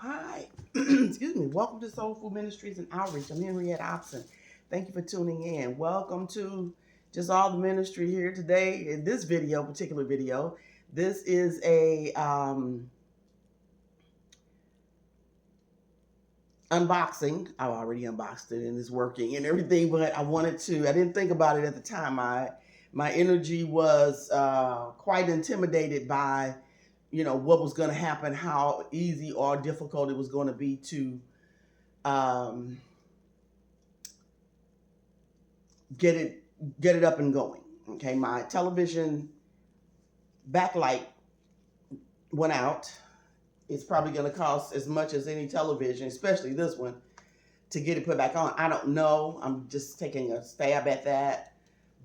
Hi, excuse me. Welcome to Soul Food Ministries and Outreach. I'm Henriette Opson. Thank you for tuning in. Welcome to just all the ministry here today. In this video, particular video, this is a unboxing. I already unboxed it and it's working and everything, but I wanted to. I didn't think about it at the time. My energy was quite intimidated by what was going to happen, how easy or difficult it was going to be to um, get it up and going. Okay, my television backlight went out. It's probably going to cost as much as any television, especially this one, to get it put back on. I don't know. I'm just taking a stab at that.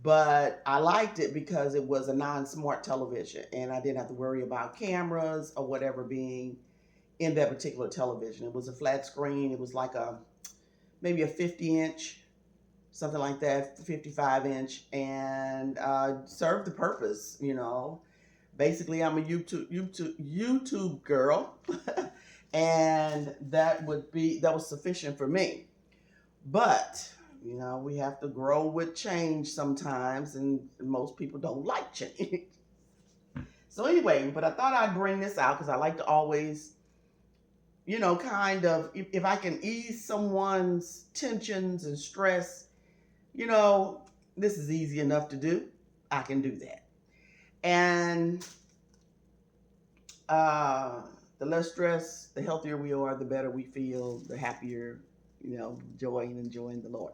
But I liked it because it was a non-smart television and I didn't have to worry about cameras or whatever being in that particular television. It was a flat screen. It was like maybe a 50-inch, something like that, 55-inch, and served the purpose. Basically, I'm a YouTube girl, and that was sufficient for me. But we have to grow with change sometimes, and most people don't like change. So anyway, but I thought I'd bring this out because I like to always, kind of, if I can ease someone's tensions and stress, this is easy enough to do. I can do that. And the less stress, the healthier we are, the better we feel, the happier, joy and enjoying the Lord.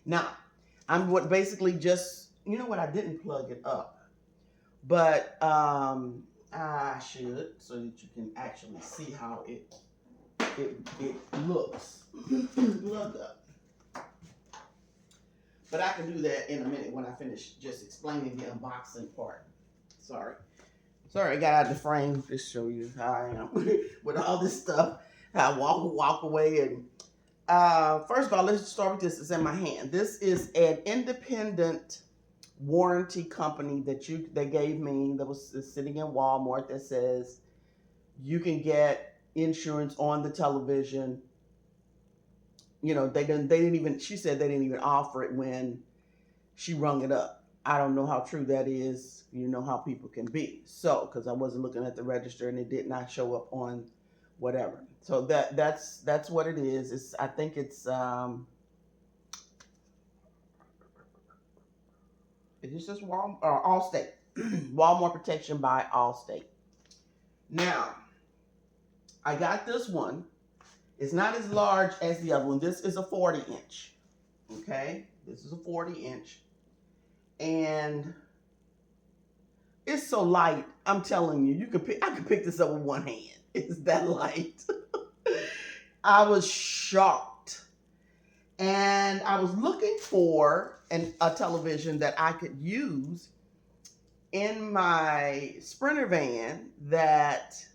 Now, I'm basically just, I didn't plug it up, but I should, so that you can actually see how it looks plugged up. But I can do that in a minute when I finish just explaining the unboxing part. Sorry, I got out of the frame to show you how I am with all this stuff. I walk away and first of all, let's start with this. It's in my hand. This is an independent warranty company that they gave me that was sitting in Walmart that says you can get insurance on the television. They didn't even, she said they didn't even offer it when she rung it up. I don't know how true that is. You know how people can be. So, because I wasn't looking at the register and it did not show up on whatever. So that's what it is. I think it's it just Allstate. Walmart Protection by Allstate. Now, I got this one. It's not as large as the other one. This is a 40-inch. Okay? This is a 40-inch. And it's so light. I'm telling you, I could pick this up with one hand. It's that light. I was shocked. And I was looking for a television that I could use in my Sprinter van that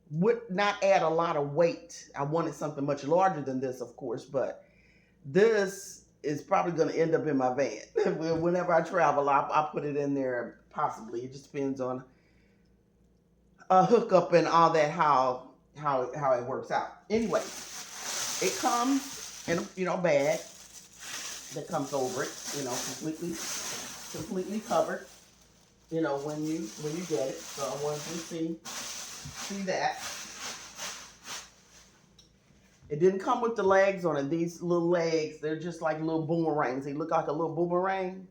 would not add a lot of weight. I wanted something much larger than this, of course, but this is probably going to end up in my van. Whenever I travel, I'll put it in there, possibly. It just depends on a hookup and all that, how it works out. Anyway, it comes in a bag that comes over it, completely covered, when you get it. So I wanted you to see that. It didn't come with the legs on it. These little legs, they're just like little boomerangs. They look like a little boomerang,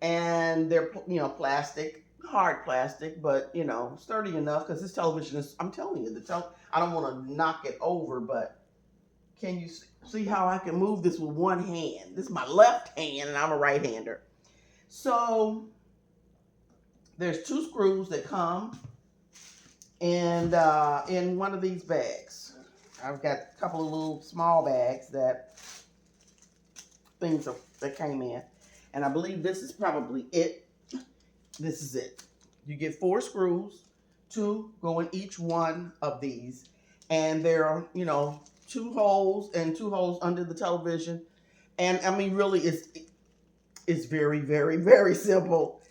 and they're plastic, hard plastic, but sturdy enough because this television is. I'm telling you, I don't want to knock it over, but can you see how I can move this with one hand? This is my left hand, and I'm a right-hander. So there's 2 screws that come and in one of these bags. I've got a couple of little small bags that came in, and I believe this is probably it. This is it. You get 4 screws, 2 go in each one of these, and there are 2 holes and 2 holes under the television, and I mean really it's very, very, very simple.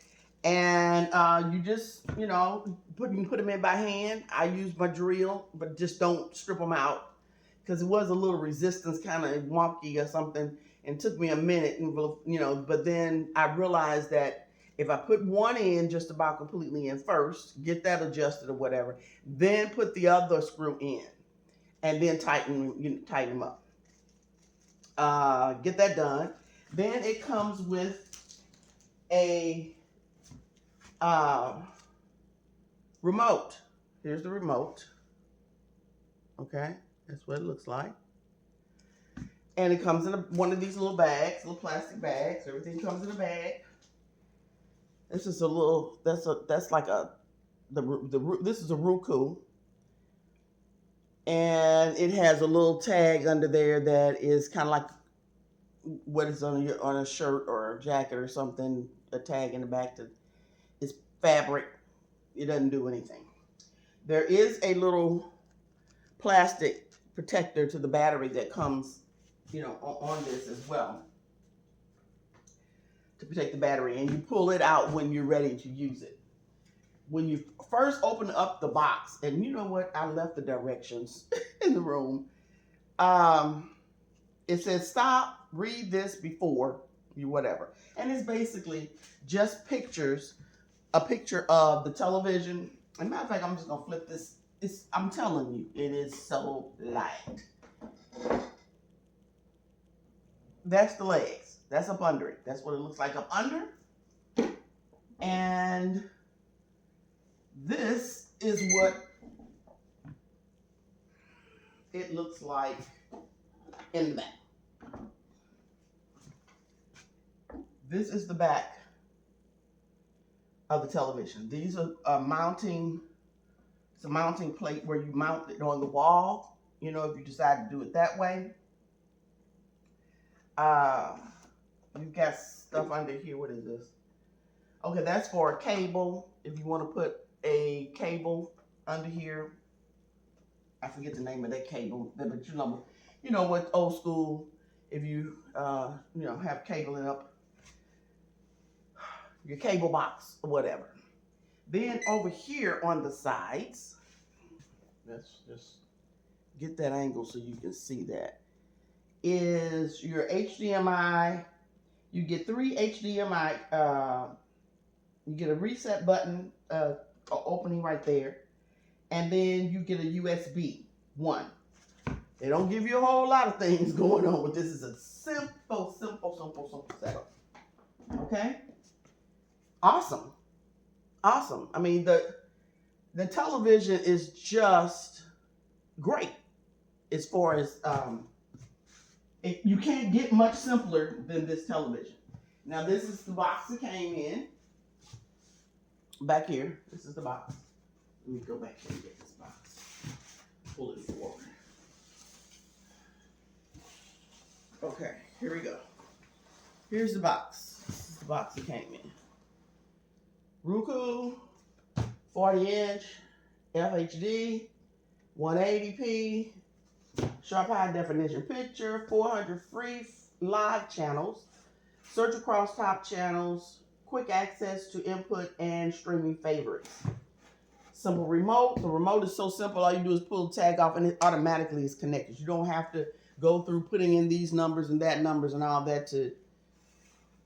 And you just, you know, you can put them in by hand. I use my drill, but just don't strip them out because it was a little resistance, kind of wonky or something. And it took me a minute, and you know, but then I realized that if I put one in just about completely in first, get that adjusted or whatever, then put the other screw in, and then tighten them up. Get that done. Then it comes with a uh, remote. Here's the remote. Okay, that's what it looks like. And it comes in one of these little bags, little plastic bags. Everything comes in a bag. This is a little. That's like this is a Roku, and it has a little tag under there that is kind of like what is on a shirt or a jacket or something. A tag in the back that is fabric. It doesn't do anything. There is a little plastic protector to the battery that comes, you know, on this as well to protect the battery, and you pull it out when you're ready to use it. When you first open up the box, and you know what, I left the directions in the room. It says stop, read this before you whatever, and it's basically just a picture of the television. As a matter of fact, I'm just gonna flip this. I'm telling you, it is so light. That's the legs. That's up under it. That's what it looks like up under. And this is what it looks like in the back. This is the back of the television. These are mounting. It's a mounting plate where you mount it on the wall. You know, if you decide to do it that way. You've got stuff under here. What is this? Okay, that's for a cable. If you want to put a cable under here, I forget the name of that cable, but you know what, old school. If you you know, have cabling up your cable box or whatever. Then over here on the sides, let's just get that angle so you can see that, is your HDMI. You get 3 HDMI. You get a reset button opening right there, and then you get a USB 1. They don't give you a whole lot of things going on, but this is a simple setup. Okay, awesome. I mean, the television is just great as far as you can't get much simpler than this television. Now, this is the box that came in. Back here, this is the box. Let me go back here and get this box. Pull it forward. Okay, here we go. Here's the box. This is the box that came in. Roku, 40-inch, FHD, 180p, sharp high definition picture, 400 free live channels, search across top channels, quick access to input and streaming favorites. Simple remote. The remote is so simple. All you do is pull the tag off and it automatically is connected. You don't have to go through putting in these numbers and that numbers and all that to.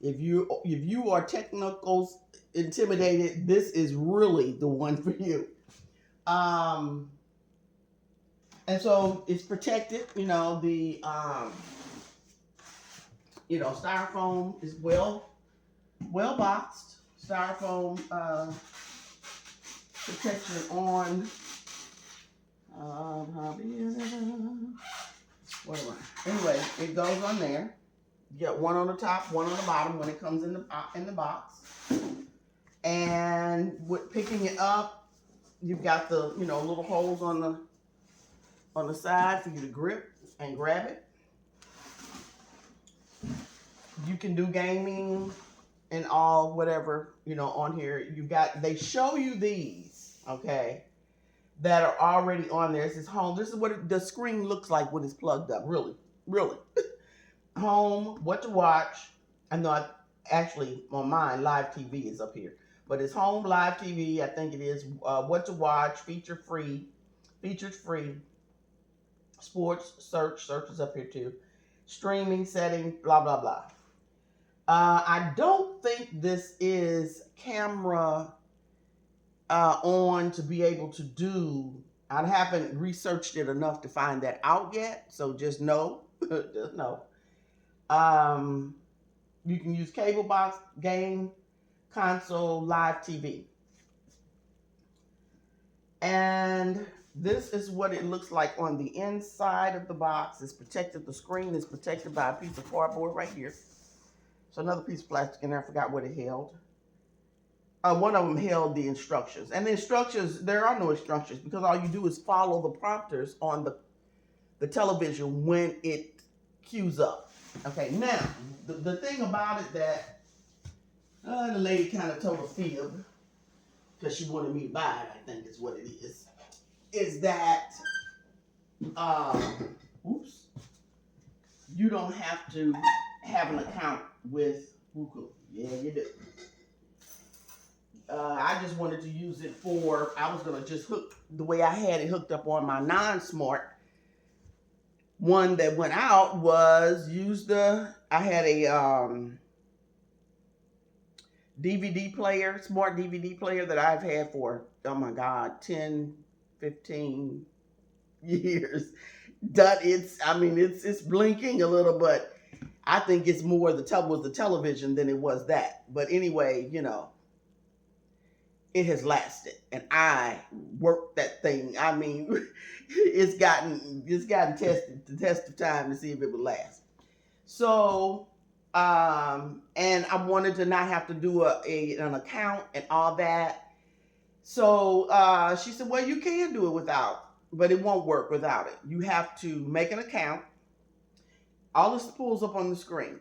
If you are technical intimidated, this is really the one for you. And so it's protected. You know, the styrofoam is well boxed. Styrofoam protection on. Anyway, it goes on there. You get one on the top, one on the bottom when it comes in the box. And with picking it up, you've got the little holes on the side for you to grip and grab it. You can do gaming and all whatever on here. They show you these, okay, that are already on there. This is home. This is what the screen looks like when it's plugged up. Really. Home, what to watch. I know actually on mine, live TV is up here. but it's home live TV. I think it is what to watch, featured free, sports search is up here too, streaming setting, blah blah blah. I don't think this is camera on to be able to do. I haven't researched it enough to find that out yet, so just know, just know. Um, you can use cable box, game, console, live TV. And this is what it looks like on the inside of the box. It's protected, the screen is protected by a piece of cardboard right here. So another piece of plastic in there, I forgot what it held. One of them held the instructions. And the instructions, there are no instructions because all you do is follow the prompters on the television when it queues up. Okay, now, the thing about it that the lady kind of told a fib, because she wanted me to buy it, I think is what it is that, oops, you don't have to have an account with Roku. Yeah, you do. I just wanted to use it for, I was going to just hook, the way I had it hooked up on my non-smart one that went out was I had a DVD player, smart DVD player that I've had for, oh my God, 10, 15 years. It's blinking a little, but I think it's more the television than it was that. But anyway, it has lasted, and I worked that thing. It's gotten tested the test of time to see if it would last. So, and I wanted to not have to do an account and all that. So she said, "Well, you can do it without, but it won't work without it. You have to make an account. All this pulls up on the screen,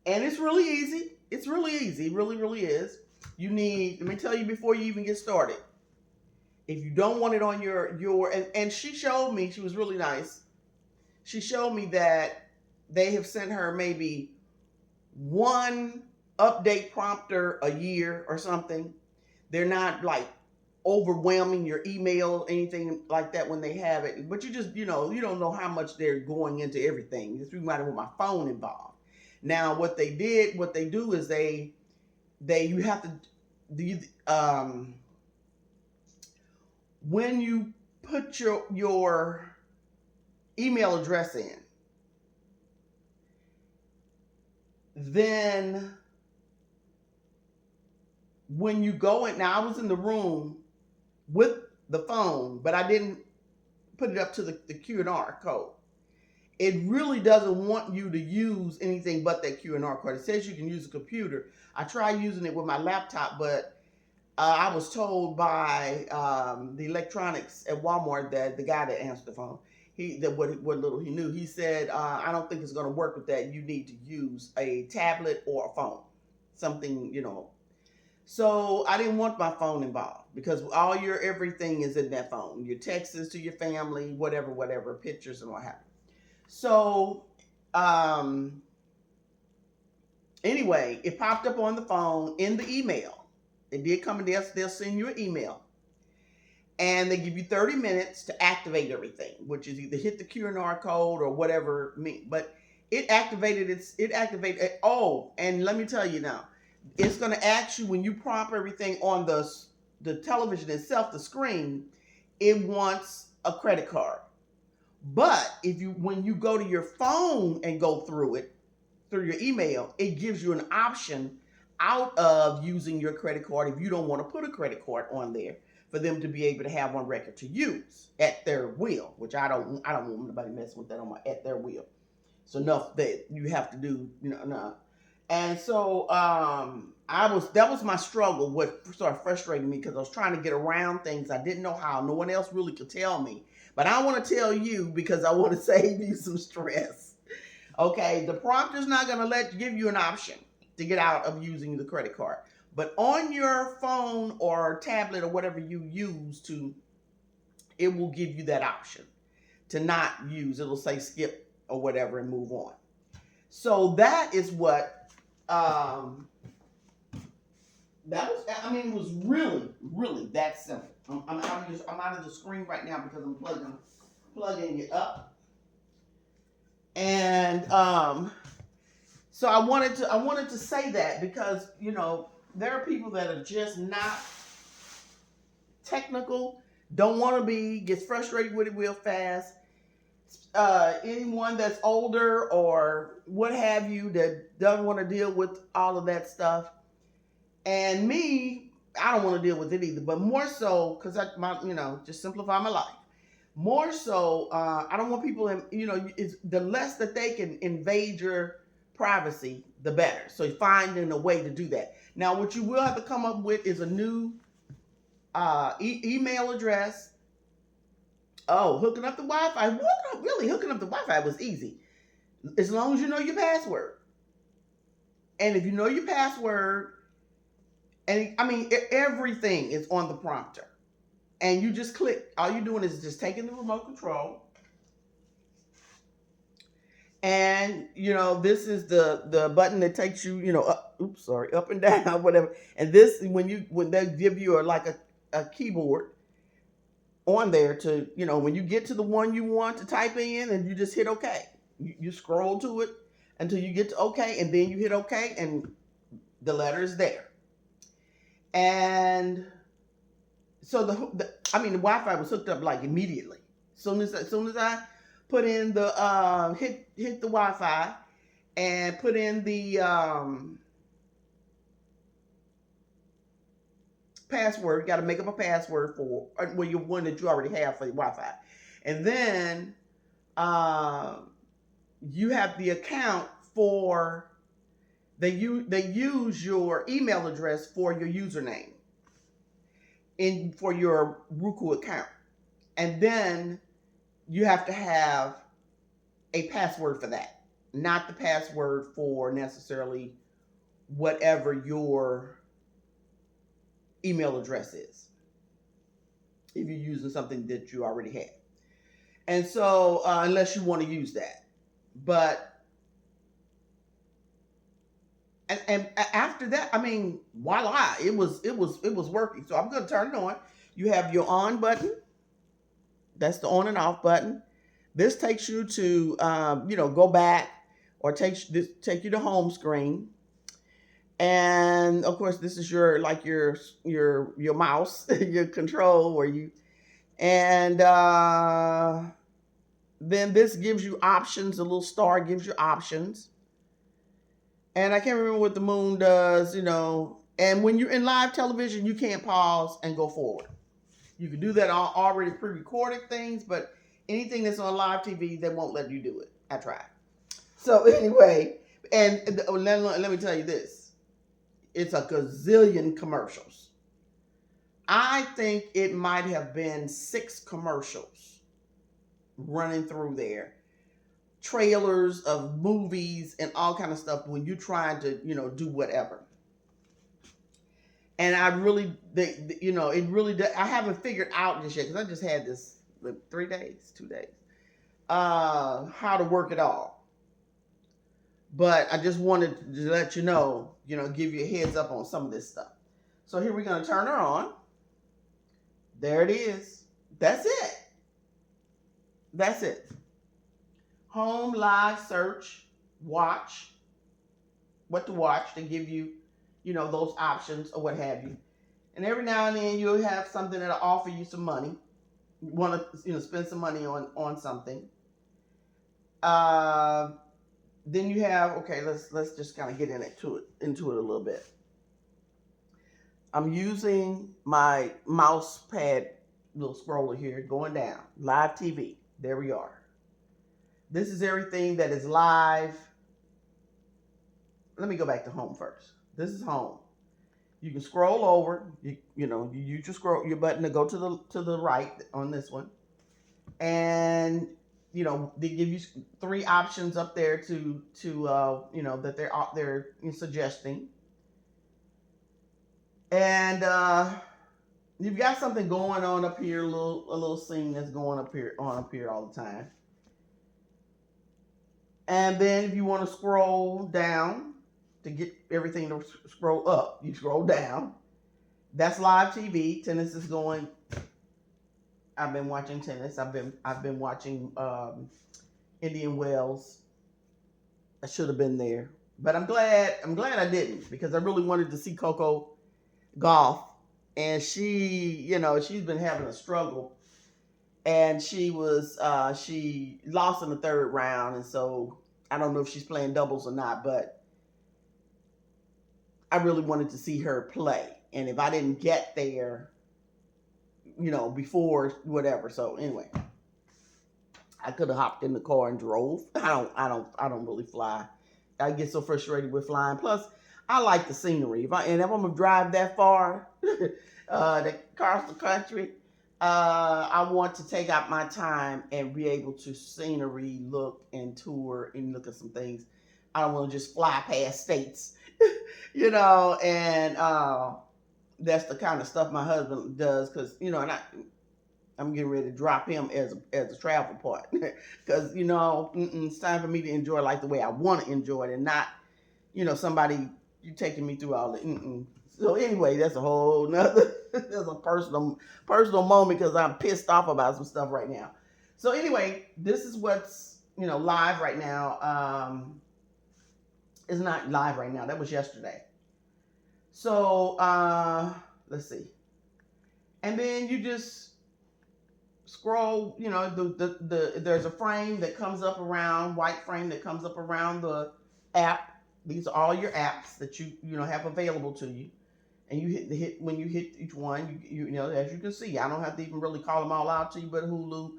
and it's really easy. It's really easy. It really, really is." Let me tell you before you even get started. If you don't want it on and she showed me, she was really nice. She showed me that they have sent her maybe one update prompter a year or something. They're not like overwhelming your email, anything like that when they have it. But you just, you don't know how much they're going into everything. This reminded me with my phone involved. Now, what they do is you have to when you put your email address in, then when you go in, now I was in the room with the phone, but I didn't put it up to the Q&R code. It really doesn't want you to use anything but that Q&R code. It says you can use a computer. I tried using it with my laptop, but I was told by the electronics at Walmart, that the guy that answered the phone, what little he knew, he said, I don't think it's going to work with that. You need to use a tablet or a phone, something, So I didn't want my phone involved because all your everything is in that phone. Your texts to your family, whatever, pictures and what have you. So, anyway, it popped up on the phone in the email. It did come in there. They'll send you an email. And they give you 30 minutes to activate everything, which is either hit the Q&R code or whatever. But it activated. Oh, and let me tell you now, it's going to ask you when you prompt everything on the television itself, the screen, it wants a credit card. But when you go to your phone and go through your email, it gives you an option out of using your credit card if you don't want to put a credit card on there for them to be able to have on record to use at their will, which I don't want anybody messing with that at their will. So enough that you have to do, no. And so that was my struggle. What started frustrating me because I was trying to get around things. I didn't know how. No one else really could tell me. But I want to tell you because I want to save you some stress. Okay, the prompter's not going to give you an option to get out of using the credit card. But on your phone or tablet or whatever you use it will give you that option to not use. It'll say skip or whatever and move on. So that is what That was, I mean, it was really, really that simple. I'm out of the screen right now because I'm plugging it up. And so I wanted to say that because there are people that are just not technical, don't want to be, gets frustrated with it real fast. Anyone that's older or what have you that doesn't want to deal with all of that stuff. And me, I don't want to deal with it either, but more so because just simplify my life. More so, I don't want people, it's the less that they can invade your privacy, the better. So finding a way to do that. Now, what you will have to come up with is a new email address. Oh, hooking up the Wi-Fi. What? Really, hooking up the Wi-Fi was easy. As long as you know your password. And if you know your password, and I mean, everything is on the prompter. And you just click. All you're doing is just taking the remote control. And this is the button that takes you, up and down, whatever. And this, when they give you a keyboard on there to, when you get to the one you want to type in, and you just hit OK. You scroll to it until you get to OK, and then you hit OK, and the letter is there. And so the Wi-Fi was hooked up like immediately. As soon as I put in the hit the Wi-Fi and put in the password. Got to make up a password for your one that you already have for the Wi-Fi, and then you have the account for they use your email address for your username for your Roku account, and then you have to have a password for that, not the password for necessarily whatever your email address is, if you're using something that you already have. And so, unless you want to use that, but and after that, voila, it was working. So I'm going to turn it on. You have your on button. That's the on and off button. This takes you to go back, or take you to home screen. And of course, this is your mouse, your control, where you, and then this gives you options. A little star gives you options. And I can't remember what the moon does, And when you're in live television, you can't pause and go forward. You can do that on already pre-recorded things, but anything that's on live TV, they won't let you do it. I tried. So anyway, and let me tell you this. It's a gazillion commercials. I think it might have been 6 commercials running through there. Trailers of movies and all kind of stuff when you're trying to, do whatever. And I really, it really, I haven't figured out this yet because I just had this 2 days, how to work it all. But I just wanted to let you know, give you a heads up on some of this stuff. So here we're going to turn her on. There it is. That's it. That's it. Home, live, search, watch, what to watch. They give you, those options or what have you. And every now and then you'll have something that'll offer you some money. You want to, spend some money on something. Then you have, okay, let's just kind of get into it a little bit. I'm using my mouse pad little scroller here, going down. Live TV. There we are. This is everything that is live. Let me go back to home first. This is home. You can scroll over. You use your button to go to the right on this one, and they give you 3 options up there to that they're suggesting, and you've got something going on up here, a little scene that's going up here all the time. And then if you want to scroll down to get everything to scroll up, you scroll down. That's live TV. Tennis is going. I've been watching tennis. I've been watching Indian Wells. I should have been there, but I'm glad. I'm glad I didn't because I really wanted to see Coco golf, and she's been having a struggle, and she lost in the third round, and so I don't know if she's playing doubles or not, but I really wanted to see her play, and if I didn't get there, before whatever. So anyway, I could have hopped in the car and drove. I don't really fly. I get so frustrated with flying. Plus, I like the scenery. If I'm gonna drive that far, across the country, I want to take out my time and be able to scenery, look and tour and look at some things. I don't want to just fly past states, and that's the kind of stuff my husband does because and I'm getting ready to drop him as a travel part because it's time for me to enjoy like the way I want to enjoy it and not somebody you taking me through all the. So anyway, that's a whole nother. That's a personal moment because I'm pissed off about some stuff right now. So anyway, this is what's live right now. It's not live right now. That was yesterday. So let's see, and then you just scroll, there's a frame that comes up around, white frame that comes up around the app. These are all your apps that you have available to you. And you hit when you hit each one, as you can see, I don't have to even really call them all out to you, but Hulu,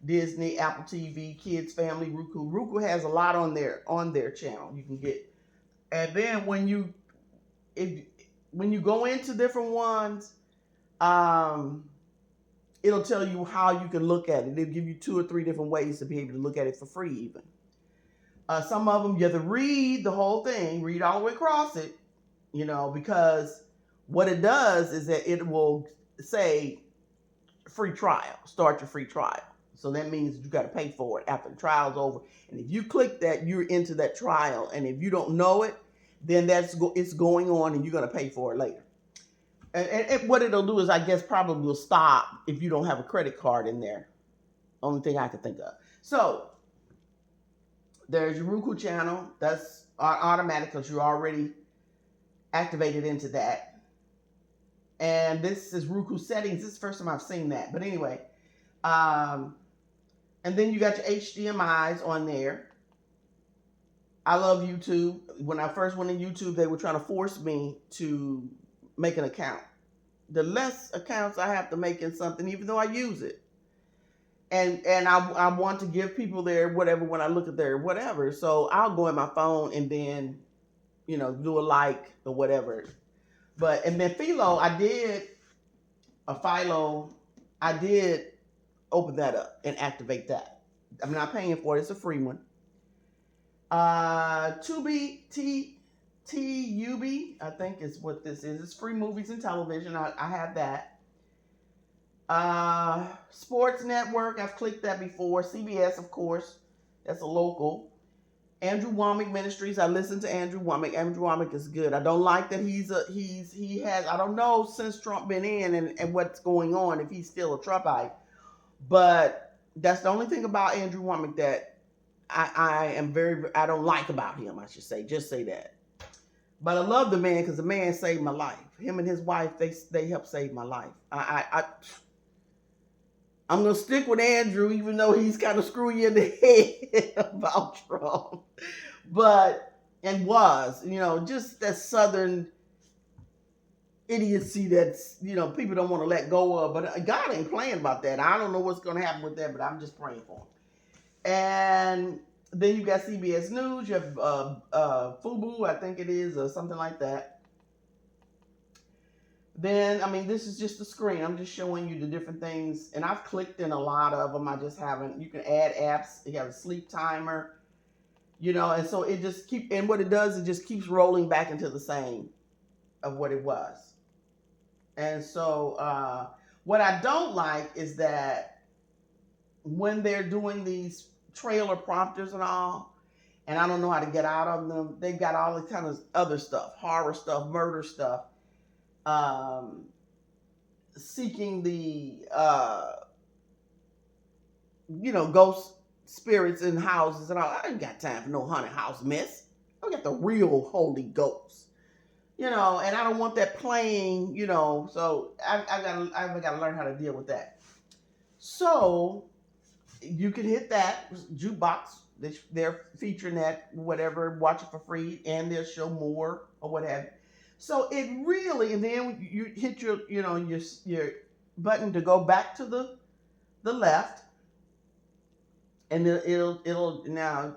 Disney, Apple TV, Kids, Family, Roku. Roku has a lot on their channel you can get. And then when you go into different ones, it'll tell you how you can look at it. It'll give you 2 or 3 different ways to be able to look at it for free even. Some of them you have to read the whole thing, read all the way across it, because what it does is that it will say free trial, start your free trial. So that means you got to pay for it after the trial's over. And if you click that, you're into that trial. And if you don't know it, then it's going on and you're going to pay for it later. And what it'll do is, I guess, probably will stop if you don't have a credit card in there. Only thing I can think of. So there's your Roku channel. That's automatic because you're already activated into that. And this is Roku settings. This is the first time I've seen that. But anyway, and then you got your HDMIs on there. I love YouTube. When I first went in YouTube, they were trying to force me to make an account. The less accounts I have to make in something, even though I use it. And I want to give people their whatever when I look at their whatever. So I'll go in my phone and then, do a like or whatever. And then Philo, I did open that up and activate that. I'm not paying for it. It's a free one. Tubi, T-U-B, I think is what this is. It's free movies and television. I have that. Sports Network, I've clicked that before. CBS, of course, that's a local. Andrew Womack Ministries, I listen to Andrew Womack. Andrew Womack is good. I don't like that I don't know since Trump been in and what's going on, if he's still a Trumpite. But that's the only thing about Andrew Womack that I don't like about him, I should say. Just say that. But I love the man because the man saved my life. Him and his wife, they helped save my life. I'm going to stick with Andrew, even though he's kind of screwing you in the head about Trump. Just that Southern idiocy that's, people don't want to let go of. But God ain't playing about that. I don't know what's going to happen with that, but I'm just praying for him. And then you got CBS News. You have FUBU, I think it is, or something like that. Then, this is just the screen. I'm just showing you the different things. And I've clicked in a lot of them. I just haven't. You can add apps. You have a sleep timer. And so it just and what it does, it just keeps rolling back into the same of what it was. And so what I don't like is that when they're doing these trailer prompters and all, and I don't know how to get out of them, they've got all the kind of other stuff, horror stuff, murder stuff. seeking the ghost spirits in houses and all. I ain't got time for no haunted house mess. I got the real Holy Ghost. And I don't want that playing, so I've got to learn how to deal with that. So you can hit that jukebox. They're featuring that, whatever, watch it for free, and they'll show more or what have you. So it really, and then you hit your button to go back to the left, and it'll now.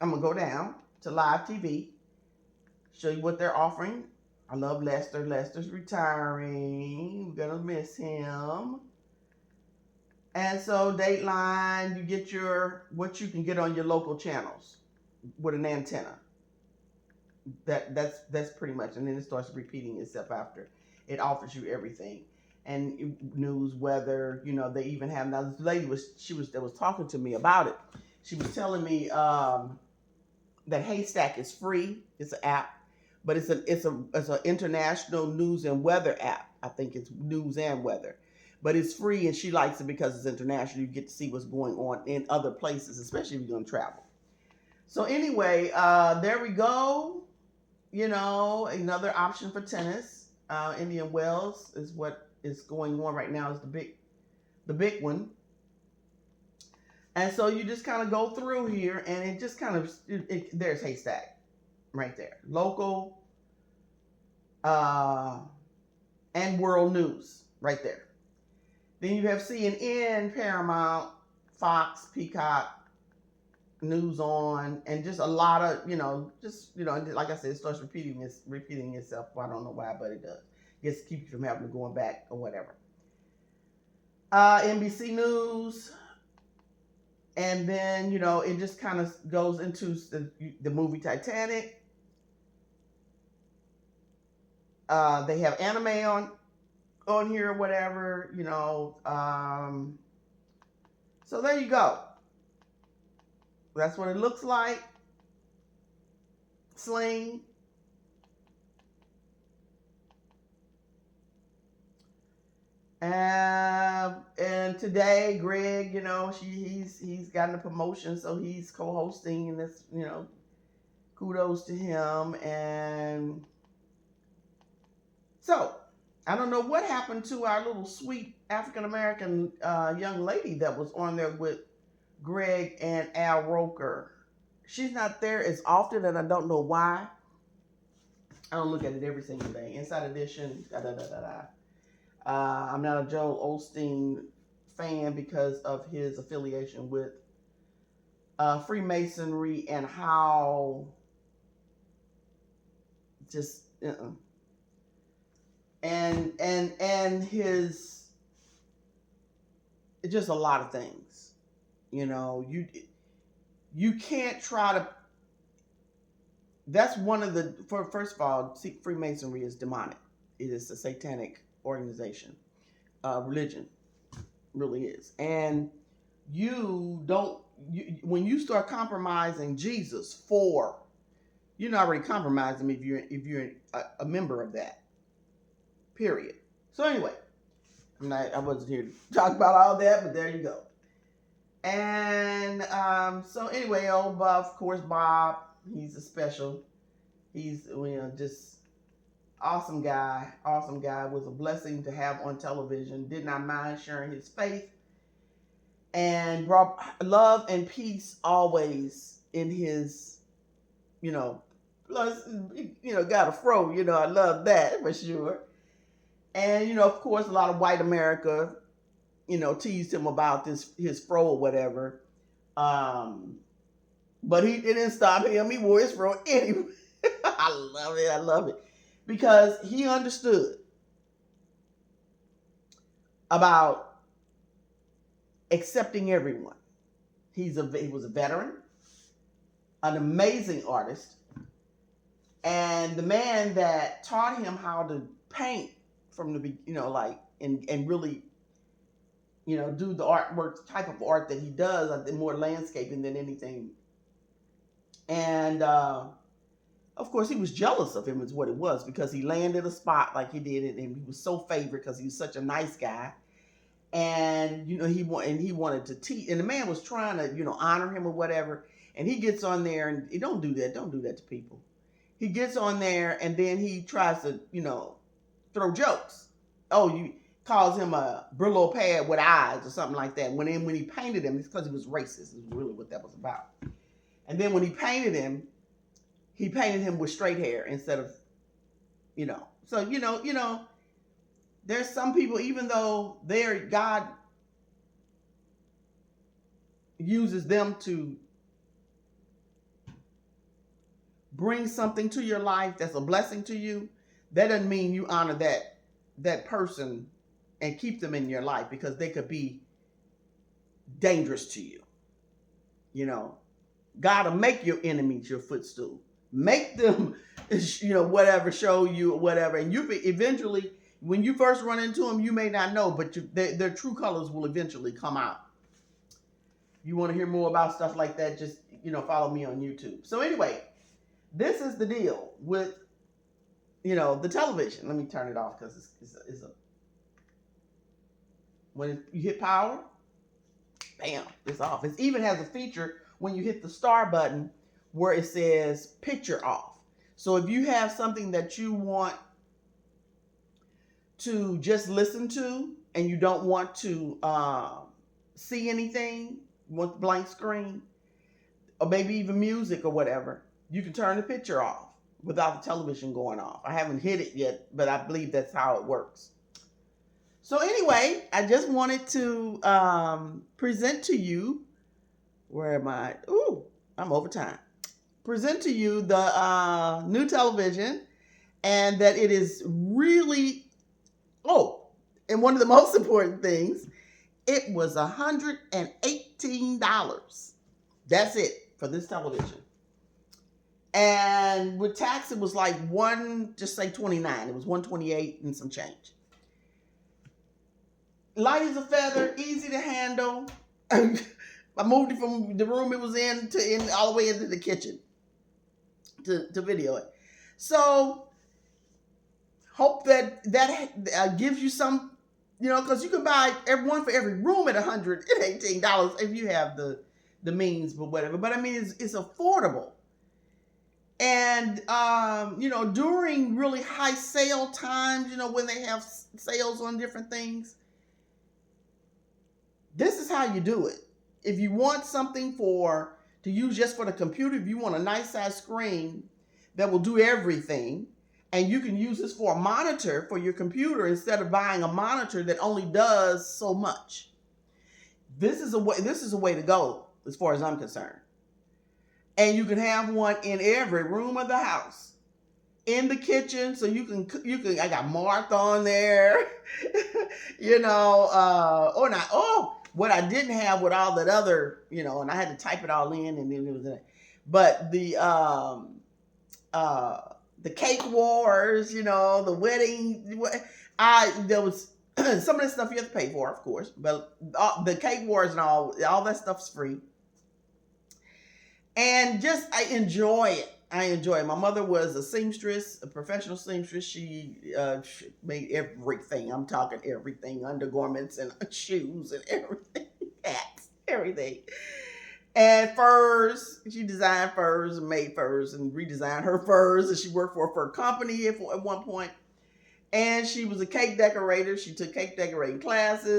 I'm gonna go down to live TV, show you what they're offering. I love Lester. Lester's retiring. We're gonna miss him. And so Dateline, you get what you can get on your local channels with an antenna. That's pretty much, and then it starts repeating itself after. It offers you everything, and news, weather. They even have now. This lady that was talking to me about it. She was telling me that Haystack is free. It's an app, but it's an international news and weather app. I think it's news and weather, but it's free, and she likes it because it's international. You get to see what's going on in other places, especially if you're going to travel. So anyway, there we go. Another option for tennis. Indian Wells is what is going on right now. Is the big one. And so you just kind of go through here, and it just kind of there's Haystack right there, local and world news right there. Then you have CNN, Paramount, Fox, Peacock, News On, and just a lot of like I said, it starts repeating itself. I don't know why, but it does. Just keep you from having to going back or whatever. NBC News. And then, it just kind of goes into the movie Titanic. They have anime on here or whatever, so there you go. That's what it looks like. Sling. And today, Greg, he's gotten a promotion, so he's co-hosting, and this, kudos to him. And so, I don't know what happened to our little sweet African American young lady that was on there with Greg and Al Roker. She's not there as often, and I don't know why. I don't look at it every single day. Inside Edition, da da da da da. I'm not a Joel Osteen fan because of his affiliation with Freemasonry and how just and his just a lot of things. You can't try to. That's one of the. First of all, Freemasonry is demonic. It is a satanic organization, religion, really is. And when you start compromising Jesus you're not already compromising if you're a member of that. Period. So anyway, I wasn't here to talk about all that, but there you go. And so anyway, of course, Bob, he's a special. He's just. Awesome guy, was a blessing to have on television. Did not mind sharing his faith, and brought love and peace always in his, plus, got a fro, I love that for sure. And, of course, a lot of white America, teased him about his fro or whatever. But it didn't stop him. He wore his fro anyway. I love it. Because he understood about accepting everyone. He was a veteran, an amazing artist, and the man that taught him how to paint from the and really do the artwork type of art that he does, more landscaping than anything. And Of course, he was jealous of him, is what it was, because he landed a spot like he did, and he was so favored because he was such a nice guy. And he wanted to teach, and the man was trying to honor him or whatever. And he gets on there, and he don't do that to people. He gets on there, and then he tries to throw jokes. Oh, you calls him a Brillo pad with eyes or something like that. When he painted him, it's because he was racist. Is really what that was about. And then when he painted him with straight hair instead of, So there's some people, even though God uses them to bring something to your life that's a blessing to you, that doesn't mean you honor that person and keep them in your life, because they could be dangerous to you. God will make your enemies your footstool. Make them, whatever, show you whatever. And you eventually, when you first run into them, you may not know, but their true colors will eventually come out. You want to hear more about stuff like that, just, follow me on YouTube. So anyway, this is the deal with, the television. Let me turn it off, because when you hit power, bam, it's off. It even has a feature when you hit the star button where it says picture off. So if you have something that you want to just listen to and you don't want to see anything, you want the blank screen, or maybe even music or whatever, you can turn the picture off without the television going off. I haven't hit it yet, but I believe that's how it works. So anyway, I just wanted to present to you, where am I? Ooh, I'm over time. Present to you the new television, and that it is really, and one of the most important things, it was $118. That's it for this television. And with tax, it was like just say 29. It was 128 and some change. Light as a feather, easy to handle. I moved it from the room it was in all the way into the kitchen to video it. So hope that gives you some, because you can buy one for every room at $118 if you have the means, but whatever. But I mean, it's affordable. And, during really high sale times, when they have sales on different things, this is how you do it. If you want something to use just for the computer, if you want a nice size screen that will do everything, and you can use this for a monitor for your computer instead of buying a monitor that only does so much. This is a way to go as far as I'm concerned. And you can have one in every room of the house, in the kitchen, so you can. I got Martha on there, what I didn't have with all that other, and I had to type it all in, and then it was in it. But the cake wars, the wedding. There was some of this stuff you have to pay for, of course, but the cake wars and all that stuff's free. And I enjoy it. My mother was a seamstress, a professional seamstress. She made everything. I'm talking everything, undergarments and shoes and everything, hats, everything. And furs. She designed furs and made furs and redesigned her furs. And she worked for a fur company at one point. And she was a cake decorator. She took cake decorating classes.